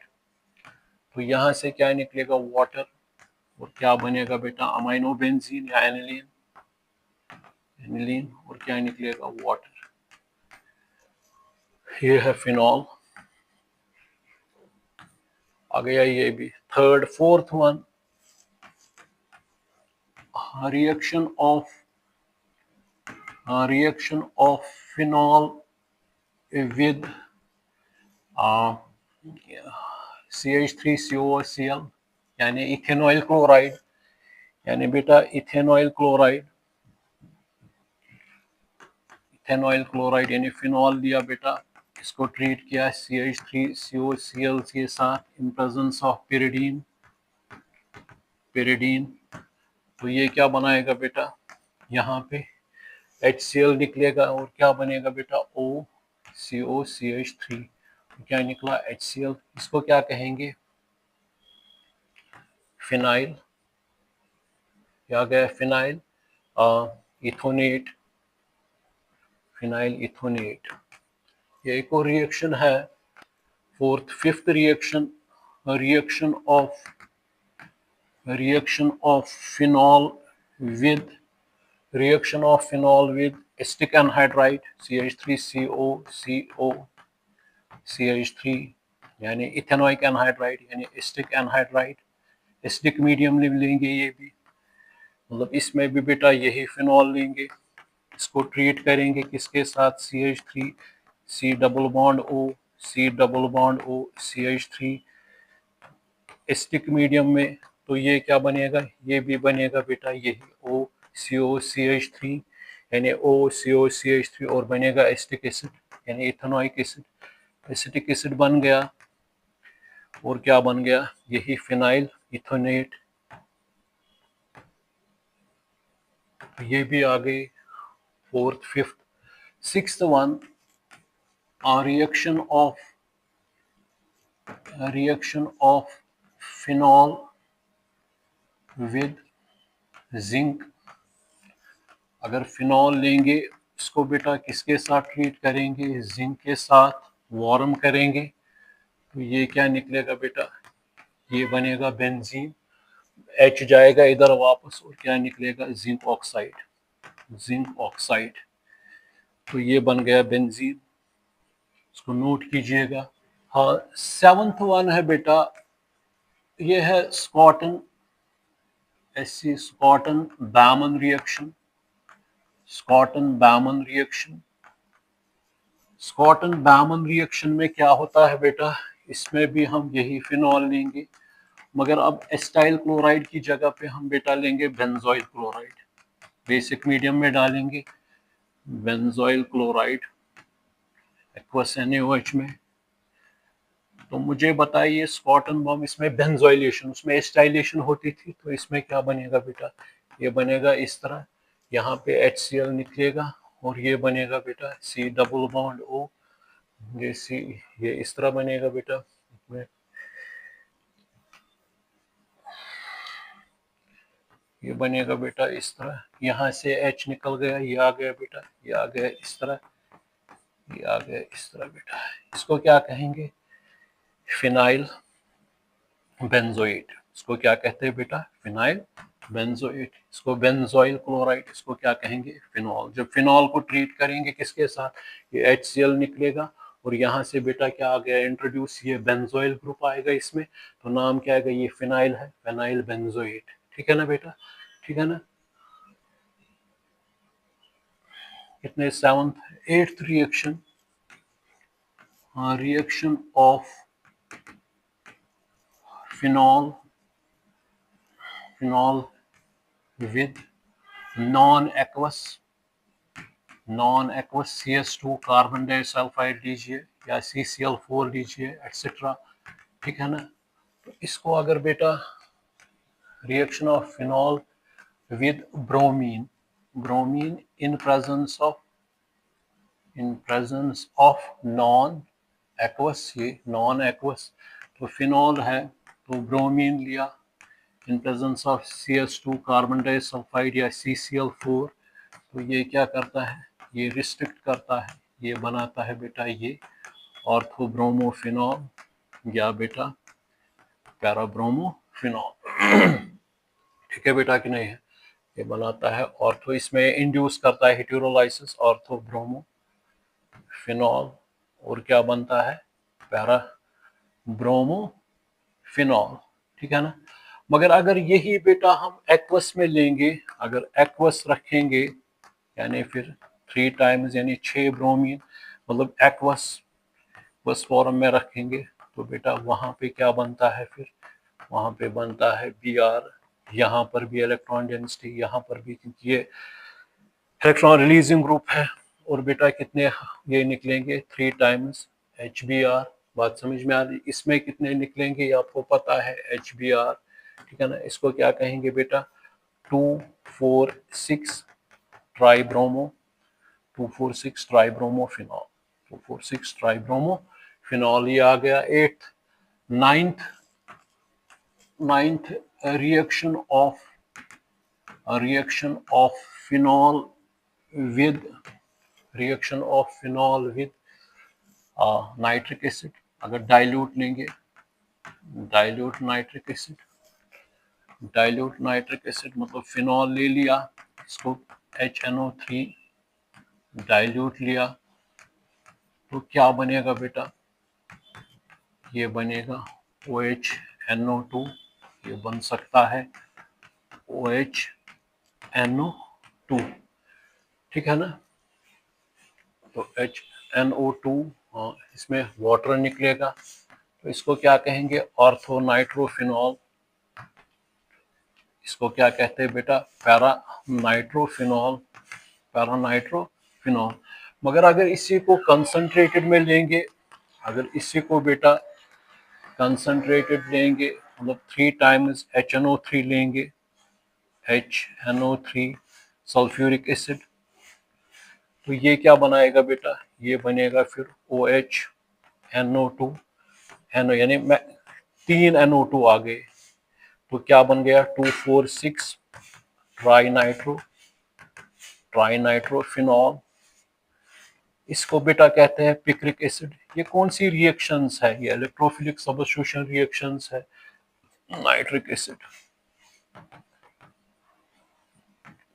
तो यहाँ से क्या निकलेगा, वाटर, और क्या बनेगा बेटा, अमाइनो बेंजीन या एनिलीन, और क्या निकलेगा, वाटर। ये है फिनॉल, आ गया ये भी। Fourth one, reaction of phenol with CH3COCl, यानी इथेनॉइल क्लोराइड, यानी बेटा इथेनॉइल क्लोराइड यानी फिनॉल लिया बेटा, इसको ट्रीट किया CH3COCl के साथ इन प्रेजेंस ऑफ pyridine, तो ये क्या बनाएगा बेटा, यहाँ पे HCl निकलेगा, और क्या बनेगा बेटा, OCOCH3, तो क्या निकला, HCl। इसको क्या कहेंगे, फिनाइल, क्या गया, फिनाइल इथोनेट, फिनाइल इथोनेट। ये एक और रिएक्शन है। Fifth reaction, reaction of phenol with acetic anhydride, CH3COCO CH3, यानी इथेनॉइक एनहाइड्राइड, यानी एसिटिक एनहाइड्राइड, एसिडिक मीडियम लेंगे ये भी, मतलब इसमें भी बेटा यही फिनॉल लेंगे, इसको ट्रीट करेंगे किसके साथ, CH3, C double bond O CH3, acidic medium में, तो ये क्या बनेगा, ये भी बनेगा बेटा यही OCOCH3, यानी OCOCH3, और बनेगा एसिटिक एसिड, यानी इथेनॉइक एसिड, एसिटिक एसिड बन गया, और क्या बन गया, यही फिनाइल इथोनेट, ये भी आ गई। Fourth, fifth, sixth one, reaction of phenol with zinc. अगर फिनॉल लेंगे, इसको बेटा किसके साथ ट्रीट करेंगे, जिंक के साथ, वार्म करेंगे तो ये क्या निकलेगा बेटा, ये बनेगा बेंजीन, H जाएगा इधर वापस और क्या निकलेगा, जिंक ऑक्साइड, जिंक ऑक्साइड। तो ये बन गया बेंजीन, इसको नोट कीजिएगा। हाँ, 7th वन है बेटा, ये है स्कॉटन, स्कॉटन Beaman reaction, स्कॉटन Beaman reaction. स्कॉटन Beaman reaction में क्या होता है बेटा, इसमें भी हम यही फिनॉल लेंगे, मगर अब एस्टाइल क्लोराइड की जगह पे हम बेटा लेंगे बेंजोइल क्लोराइड, बेसिक मीडियम में डालेंगे बेंजोइल क्लोराइड एक्वस NaOH में। तो मुझे बताइए स्कॉटन बम, इसमें बेंजोइलेशन, उसमें एस्टाइलेशन होती थी, तो इसमें क्या बनेगा बेटा, ये बनेगा इस तरह, यहाँ पे HCl निकलेगा और ये बनेगा बेटा C डबल बॉन्ड O, ये C, ये इस तरह बनेगा बेटा, ये बनेगा बेटा इस तरह, यहाँ से H निकल गया, ये आ गया बेटा, ये आ गया इस तरह, ये आ गया इस तरह बेटा। इसको क्या कहेंगे, फिनाइल बेंजोएट, इसको क्या कहते हैं बेटा, फिनाइल बेंजोएट। इसको बेंजोइल क्लोराइड, इसको क्या कहेंगे, फिनॉल। जब फिनॉल को ट्रीट करेंगे किसके साथ, ये HCl निकलेगा और यहाँ से बेटा क्या आ गया इंट्रोड्यूस, ये बेंजोइल ग्रुप आएगा इसमें, तो नाम क्या आएगा, ये फिनाइल है, फिनाइल बेंजोएट। ठीक है ना बेटा, ठीक है ना। कितने, 7th, 8th reaction, reaction of phenol, phenol with non aqueous, non aqueous CS2 carbon disulphide लीजिए या CCl4 लीजिए एक्सेट्रा, ठीक है ना। तो इसको अगर बेटा reaction of phenol with bromine, bromine in presence of, in presence of non aqueous, ये नॉन एक्वस, तो फिनॉल है तो ब्रोमीन लिया, in presence of CS2 carbon disulphide या CCl4, तो ये क्या करता है, ये रिस्ट्रिक्ट करता है, ये बनाता है बेटा ये ऑर्थोब्रोमोफिनॉल या बेटा पैराब्रोमोफिनॉल। ठीक है बेटा कि नहीं है, ये बनाता है ऑर्थो, इसमें इंड्यूस करता है हेटेरोलाइसिस ऑर्थोब्रोमोफिनॉल और क्या बनता है, पैराब्रोमोफिनॉल। ठीक है ना। मगर अगर यही बेटा हम एक्वस में लेंगे, अगर एक्वस रखेंगे यानी फिर 3 टाइम्स यानी 6 ब्रोमीन, मतलब एक्वस बस फॉर्म में रखेंगे, तो बेटा वहां पे क्या बनता है, फिर वहां पे बनता है Br, यहाँ पर भी इलेक्ट्रॉन डेंसिटी, यहाँ पर भी, क्योंकि ये इलेक्ट्रॉन रिलीजिंग ग्रुप है, और बेटा कितने ये निकलेंगे, 3 टाइम्स HBr। बात समझ में आ रही, इसमें कितने निकलेंगे ये आपको पता है, HBr। ठीक है ना। इसको क्या कहेंगे बेटा, 2,4,6 ट्राइब्रोमो, 2,4,6 ट्राइब्रोमोफिनॉल, 2,4,6 ट्राइब्रोमोफिनॉल, ये आ गया 8th। 9th reaction of phenol with, reaction of phenol with nitric acid. अगर डाइल्यूट लेंगे, dilute nitric acid, dilute nitric acid मतलब फिनॉल ले लिया, इसको HNO3 डाइल्यूट लिया, तो क्या बनेगा बेटा, ये बनेगा OHNO2, ये बन सकता है OHNO2। ठीक है ना। तो HNO2, इसमें वाटर निकलेगा, तो इसको क्या कहेंगे, ऑर्थो नाइट्रोफिनॉल। इसको क्या कहते हैं बेटा, पैरा नाइट्रोफिनॉल, पैरा नाइट्रोफिनॉल। मगर अगर इसी को कंसंट्रेटेड में लेंगे, अगर इसी को बेटा कंसंट्रेटेड लेंगे, मतलब 3 टाइम्स HNO3 लेंगे, HNO3 सल्फ्यूरिक एसिड, तो ये क्या बनाएगा बेटा, ये बनेगा फिर OHNO2, NO यानी 3 NO2 आ गए, तो क्या बन गया, 2,4,6 ट्राई नाइट्रोफिनॉल, इसको बेटा कहते हैं पिक्रिक एसिड। ये कौन सी रिएक्शंस है? ये इलेक्ट्रोफिलिक सब्स्टिट्यूशन रिएक्शंस है। नाइट्रिक एसिड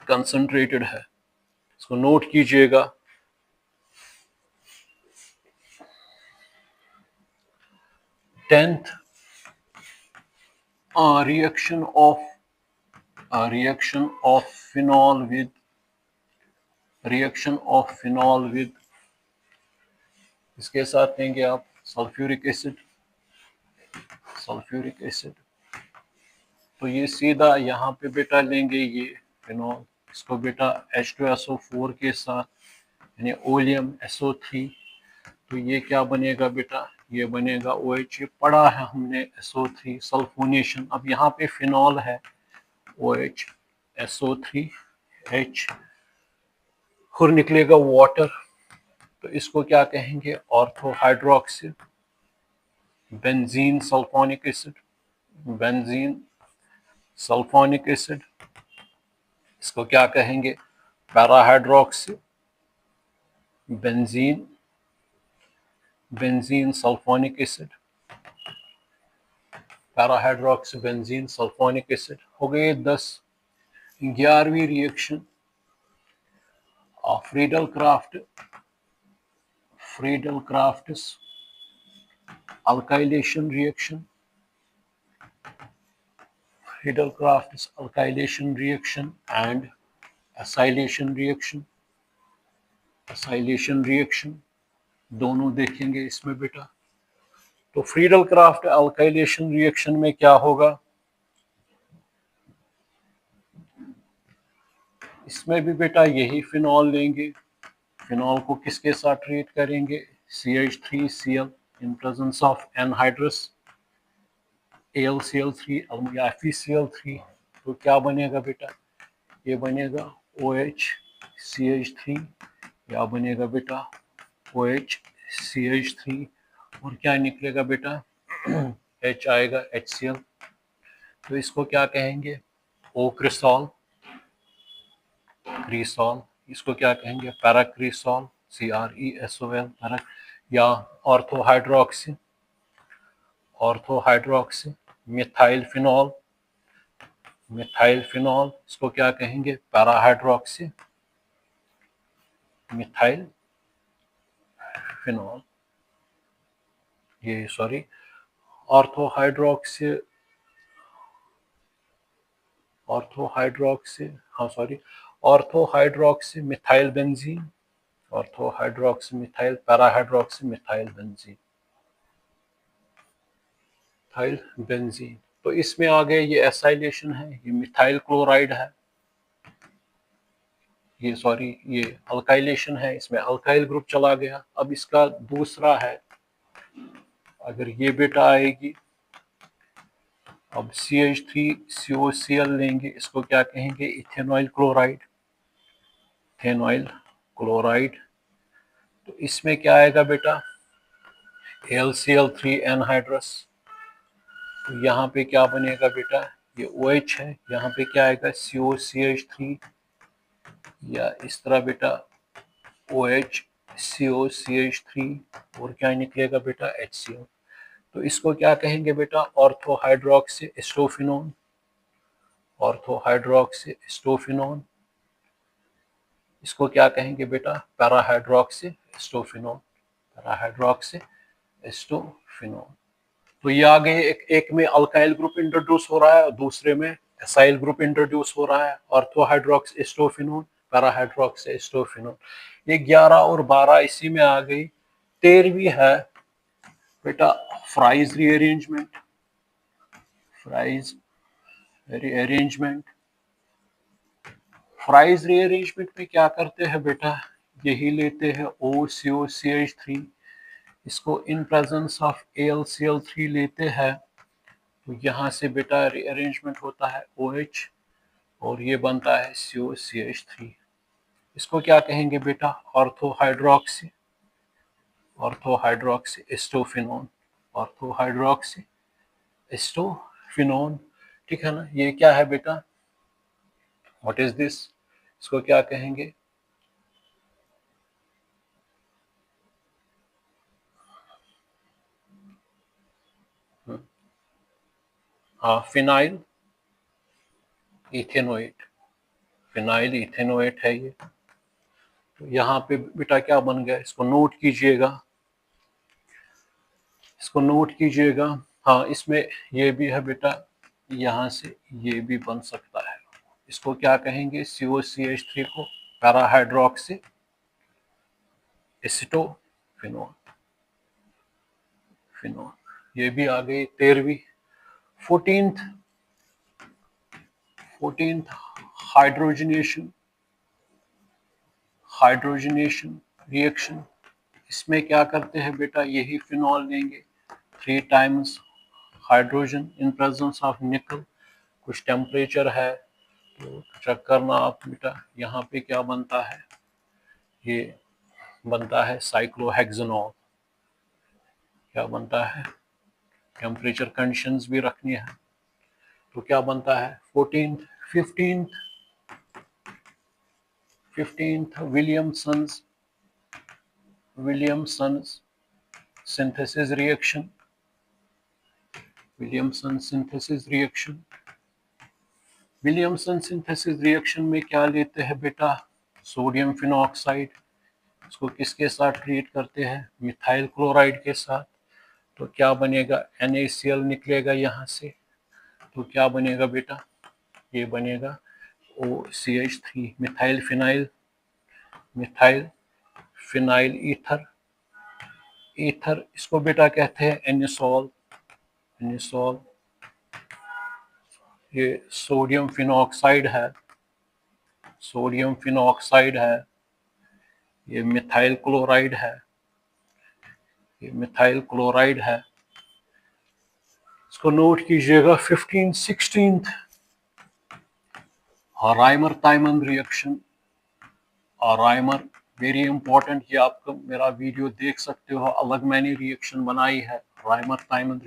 कंसंट्रेटेड है, इसको नोट कीजिएगा। 10th reaction of phenol with इसके साथ लेंगे आप सल्फ्यूरिक एसिड। तो ये सीधा यहाँ पे बेटा लेंगे ये फिनॉल, इसको बेटा H2SO4 के साथ यानी ओलियम SO3, तो ये क्या बनेगा बेटा? ये बनेगा OH। ये पढ़ा है हमने SO3 सल्फोनेशन। अब यहाँ पे फिनॉल है OH SO3H और निकलेगा वाटर, तो इसको क्या कहेंगे? Ortho hydroxy benzene sulphonic acid. इसको क्या कहेंगे? Para hydroxy benzene sulphonic acid. Para hydroxy benzene sulphonic acid हो गए 10। 11वीं reaction Friedel Crafts alkylation reaction and acylation reaction दोनों देखेंगे इसमें बेटा। तो फ्रीडल क्राफ्ट अल्काइलेशन रिएक्शन में क्या होगा? इसमें भी बेटा यही फिनॉल लेंगे। फिनॉल को किसके साथ ट्रीट करेंगे? CH3Cl in presence of anhydrous AlCl3 या FeCl3। तो क्या बनेगा बेटा? ये बनेगा OHCH3 या बनेगा बेटा OHCH3 और क्या निकलेगा बेटा? H आएगा HCl। तो इसको क्या कहेंगे? ओक्रिसॉल इसको क्या कहेंगे? पैराक्रिसॉल CRESOL या ऑर्थोहाइड्रोक्सी मिथाइल फिनॉल इसको क्या कहेंगे? Para hydroxy methyl phenol. ये sorry ortho hydroxy methyl benzene, para hydroxy methyl benzene. तो इसमें आ गए ये एसाइलेशन है, ये मिथाइल क्लोराइड है, ये अल्काइलेशन है, इसमें अल्काइल ग्रुप चला गया। अब इसका दूसरा है, अगर ये बेटा आएगी, अब CH3COCl लेंगे, इसको क्या कहेंगे? Ethanoyl chloride. तो इसमें क्या आएगा बेटा? AlCl3 anhydrous. तो यहाँ पे क्या बनेगा बेटा? ये OH है, यहाँ पे क्या आएगा? COCH3 या इस तरह बेटा OHCOCH3 और क्या निकलेगा बेटा? HCl। तो इसको क्या कहेंगे बेटा? ऑर्थोहाइड्रोक्सी एस्टोफिनोन। इसको क्या कहेंगे बेटा? पैराहाइड्रोक्सी एस्टोफिनोन। तो ये आ गए, एक में अल्काइल ग्रुप इंट्रोड्यूस हो रहा है और दूसरे में एसाइल ग्रुप इंट्रोड्यूस हो रहा है। ऑर्थोहाइड्रोक्सी एस्टोफिनोन, पैराहाइड्रोक्सी एस्टोफिनोन। ये 11 और 12 इसी में आ गई। 13वीं है बेटा फ्राइज रीअरेंजमेंट। फ्राइज रीअरेंजमेंट में क्या करते हैं बेटा? यही लेते हैं OCOCH3, इसको इन प्रेजेंस ऑफ AlCl3 लेते हैं, तो यहाँ से बेटा रीअरेंजमेंट होता है OH और ये बनता है COCH3। इसको क्या कहेंगे बेटा? ऑर्थोहाइड्रोक्सी एस्टोफिनोन। ठीक है ना? ये क्या है बेटा? What is this? इसको क्या कहेंगे? हाँ, फिनाइल इथेनोएट, फिनाइल इथेनोएट है ये। तो यहाँ पे बेटा क्या बन गया, इसको नोट कीजिएगा, इसको नोट कीजिएगा। हाँ, इसमें ये भी है बेटा, यहाँ से ये भी बन सकता है। इसको क्या कहेंगे, COCH3 को पैरा हाइड्रोक्सी एसिटोफिनोल, फिनोल। ये भी आ गई 13वीं। 14th hydrogenation, hydrogenation reaction. इसमें क्या करते हैं बेटा, यही फिनॉल लेंगे, 3 times hydrogen in presence of निकल। कुछ टेम्परेचर है तो चेक करना आप बेटा। यहाँ पे क्या बनता है, ये बनता है साइक्लोहेक्सेनॉल। क्या बनता है, टेम्परेचर कंडीशंस भी रखनी है। तो क्या बनता है 14th 15th Williamson's synthesis reaction, Williamson synthesis reaction. Williamson synthesis reaction में क्या लेते हैं बेटा, सोडियम फिनॉक्साइड। इसको किसके साथ ट्रीट करते हैं, मिथाइल क्लोराइड के साथ। तो क्या बनेगा, NaCl निकलेगा यहाँ से। तो क्या बनेगा बेटा, ये बनेगा OCH3, मिथाइल फिनाइल ईथर। इसको बेटा कहते हैं एनिसोल। ये सोडियम फिनॉक्साइड है, ये मिथाइल क्लोराइड है, इसको नोट कीजिएगा। 16th राइमर थाइमन रिएक्शन, और राइमर वेरी इंपॉर्टेंट। ये आपको मेरा वीडियो देख सकते हो, अलग मैंने रिएक्शन बनाई है, राइमर थाइमन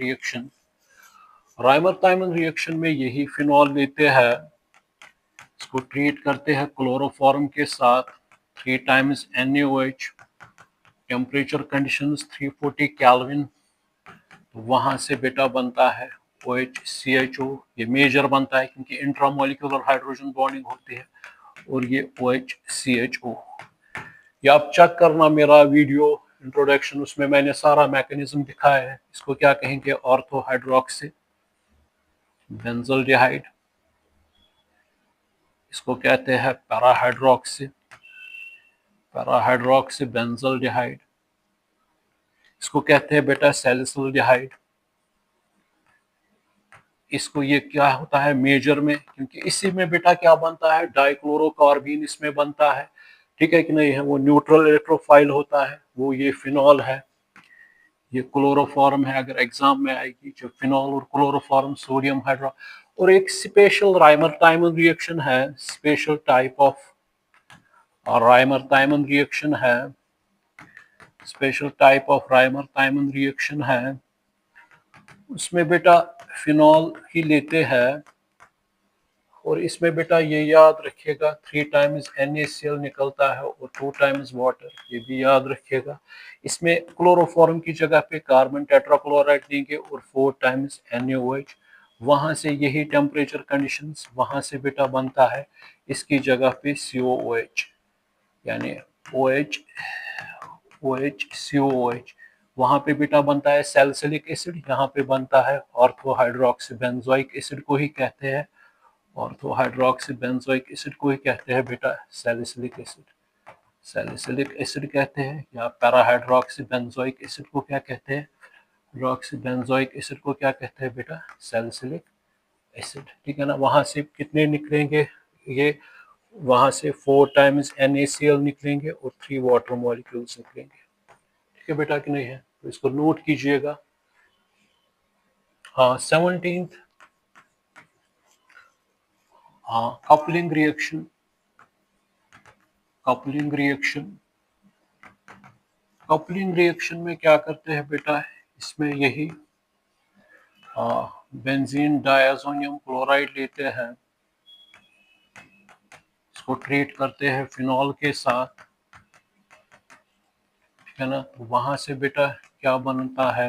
रिएक्शन में यही फिनॉल लेते हैं, इसको ट्रीट करते हैं क्लोरोफॉर्म के साथ, 3 times NaOH, temperature conditions 340 kelvin. वहां से बेटा बनता है OHCHO। ये मेजर बनता है क्योंकि इंट्रामोलिकुलर हाइड्रोजन बॉन्डिंग होती है, और ये OHCHO। ये आप चेक करना मेरा वीडियो इंट्रोडक्शन, उसमें मैंने सारा मैकेनिज्म दिखाया है। इसको क्या कहेंगे, ऑर्थो हाइड्रोक्सी बेंजोल्डिहाइड। इसको कहते हैं पैराहाइड्रोक्सी बेंजोल्डिहाइड। इसको कहते हैं बेटा सैलिसिल्डिहाइड। इसको, ये क्या होता है मेजर में, क्योंकि इसी में बेटा क्या बनता है, डाइक्लोरोकार्बीन इसमें बनता है, ठीक है कि नहीं है। वो न्यूट्रल इलेक्ट्रोफाइल होता है, वो ये फिनॉल है, ये क्लोरोफॉर्म है। अगर एग्जाम में आएगी, जो फिनॉल और क्लोरोफॉर्म सोडियम हाइड्रो। और एक स्पेशल राइमर थाइमन रिएक्शन है, special type of Reimer Tiemann reaction है, उसमें बेटा फिनॉल ही लेते हैं। और इसमें बेटा ये याद रखिएगा, 3 टाइम्स NaCl निकलता है और 2 टाइम्स वाटर, ये भी याद रखिएगा। इसमें क्लोरोफॉर्म की जगह पे कार्बन टेट्राक्लोराइड देंगे और 4 टाइम्स NaOH। वहां से यही टेम्परेचर कंडीशंस, वहां से बेटा बनता है इसकी जगह पे COOH, यानी COOH। वहां पे बेटा बनता है सैलिसिलिक एसिड, यहाँ पे बनता है ऑर्थोहाइड्रोक्सी बेंजोइक एसिड को ही कहते हैं, ऑर्थोहाइड्रोक्सी बेंजोइक एसिड को ही कहते हैं बेटा सैलिसिलिक एसिड कहते हैं। या पैराहाइड्रोक्सी बेंजोइक एसिड को क्या कहते हैं, हाइड्रोक्सी बेंजोइक एसिड को क्या कहते हैं बेटा, सैलिसिलिक एसिड, ठीक है ना। वहां से कितने निकलेंगे, ये वहां से 4 टाइम्स NaCl निकलेंगे और 3 वाटर मॉलिक्यूल्स निकलेंगे, ठीक है बेटा कि नहीं है। तो इसको नोट कीजिएगा। हाँ, 17th हाँ, कपलिंग रिएक्शन में क्या करते हैं बेटा, इसमें यही बेंजीन डायज़ोनियम क्लोराइड लेते हैं, इसको ट्रीट करते हैं फिनॉल के साथ, ठीक है ना। तो वहां से बेटा क्या बनता है,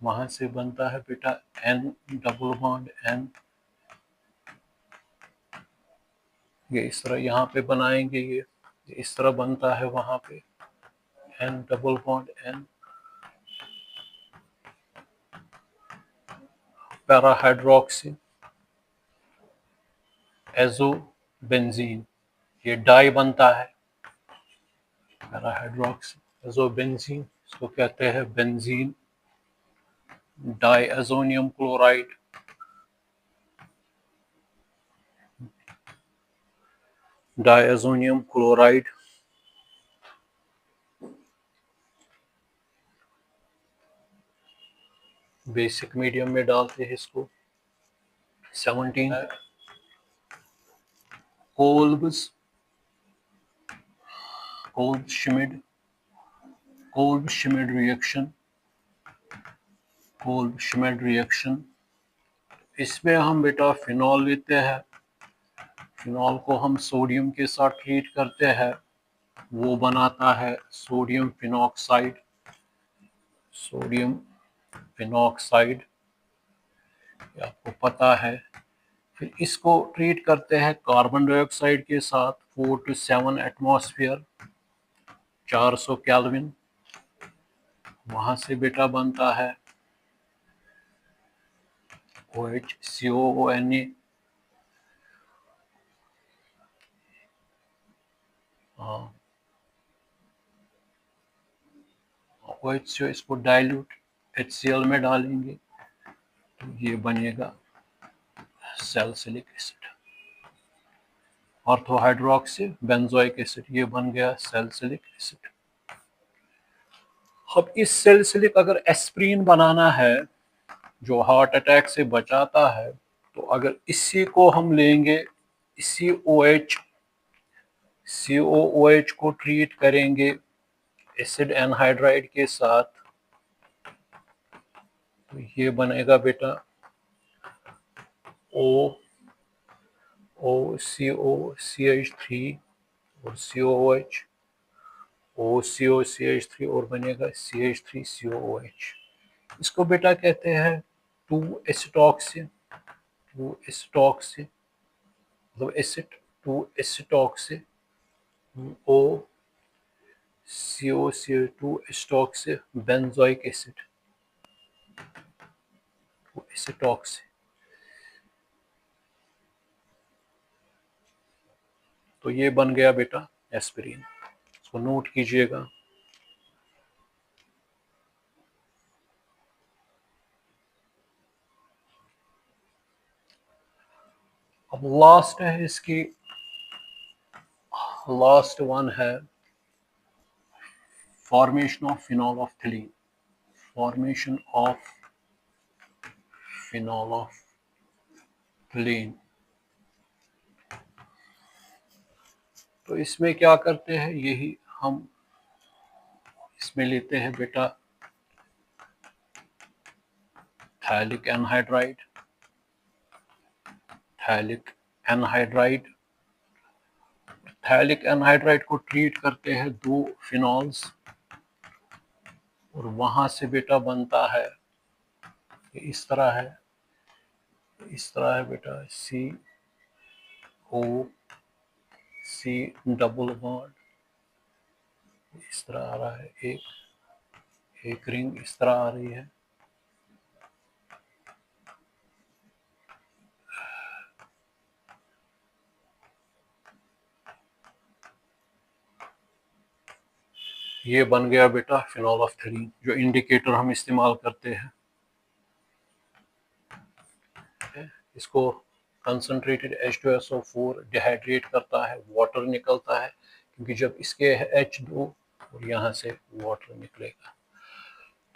वहां से बनता है बेटा N डबल बॉन्ड N, ये इस तरह यहाँ पे बनाएंगे, ये इस तरह बनता है वहां पे N double bond N, para hydroxy azo benzene, ये डाई बनता है पैरा हाइड्रोक्सी एजो बेंजीन, इसको कहते हैं benzene diazonium chloride, diazonium chloride, basic medium में डालते हैं इसको 17, Kolbe's Kolbe Schmidt reaction, Kolbe Schmidt reaction, इसमें हम बेटा फिनॉल लेते हैं, फिनॉल को हम सोडियम के साथ ट्रीट करते हैं, वो बनाता है सोडियम फिनॉक्साइड, सोडियम फिनॉक्साइड, आपको पता है। फिर इसको ट्रीट करते हैं कार्बन डाइऑक्साइड के साथ 4 to 7 एटमॉस्फेयर, 400 केल्विन, वहां से बेटा बनता है OH COONA, OH इसको डाइल्यूट HCl में डालेंगे तो ये बनेगा सैलिसिलिक एसिड, ऑर्थोहाइड्रोक्सी बेंजोइक एसिड, ये बन गया सैलिसिलिक एसिड। अब इस सैलिसिलिक अगर एस्प्रीन बनाना है जो हार्ट अटैक से बचाता है, तो अगर इसी को हम लेंगे, इसी COOH को ट्रीट करेंगे एसिड एनहाइड्राइड के साथ, तो ये बनेगा बेटा OCOCH3 और COOH, OCOCH3 और बनेगा CH3COOH। इसको बेटा कहते हैं 2 एसिटॉक्सी, 2 एसिटॉक्सी मतलब acid, 2 acetoxy O COCH2 acetoxy benzoic acid, 2 acetoxy. तो ये बन गया बेटा एस्पिरिन, इसको नोट कीजिएगा। अब लास्ट है इसकी, लास्ट वन है formation of phenolphthalein, formation of phenolphthalein. तो इसमें क्या करते हैं, यही हम इसमें लेते हैं बेटा phthalic anhydride, phthalic anhydride, phthalic anhydride को ट्रीट करते हैं 2 फिनॉल्स और वहां से बेटा बनता है इस तरह है, इस तरह है बेटा COC डबल बॉन्ड, इस तरह आ रहा है, एक रिंग इस तरह आ रही है, ये बन गया बेटा फिनोल्फथलीन, जो इंडिकेटर हम इस्तेमाल करते हैं। इसको कंसंट्रेटेड H2SO4 डिहाइड्रेट करता है, वाटर निकलता है, क्योंकि जब इसके H2 और यहाँ से वाटर निकलेगा।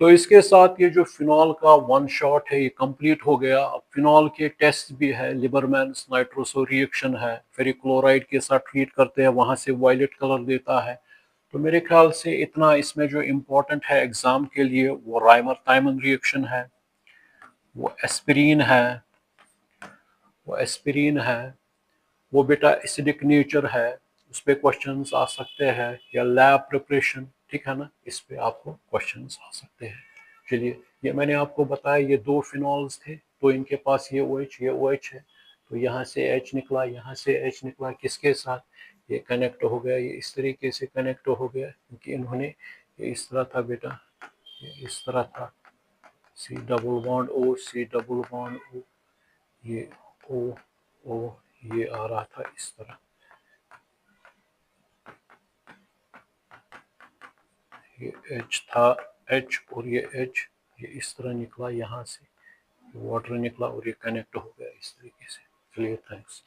तो इसके साथ ये जो फिनॉल का वन शॉट है ये कंप्लीट हो गया। अब फिनॉल के टेस्ट भी है, लिबरमैन्स नाइट्रोसो रिएक्शन है, फेरिक क्लोराइड के साथ ट्रीट करते हैं, वहाँ से वायलेट कलर देता है। तो मेरे ख्याल से इतना इसमें जो इम्पोर्टेंट है एग्जाम के लिए वो राइमर थाइमन रिएक्शन है, वो एस्पिरिन है, वो एस्पिरिन है, वो बेटा एसिडिक नेचर है, उस पर क्वेश्चंस आ सकते हैं, या लैब प्रिपरेशन, ठीक है ना, इस पे आपको क्वेश्चंस आ सकते हैं। चलिए ये मैंने आपको बताया ये दो फिनॉल्स थे, तो इनके पास ये OH है, तो यहाँ से H निकला, यहाँ से H निकला, किसके साथ, ये कनेक्ट हो गया, ये इस तरीके से कनेक्ट हो गया, क्योंकि इन्होंने, ये इस तरह था बेटा, ये इस तरह था, C double bond O, C double bond O, ये O, ये आ रहा था इस तरह, ये H था, H और ये H, ये इस तरह निकला यहाँ से, वाटर निकला और ये कनेक्ट हो गया इस तरीके से। चलिए, थैंक्स।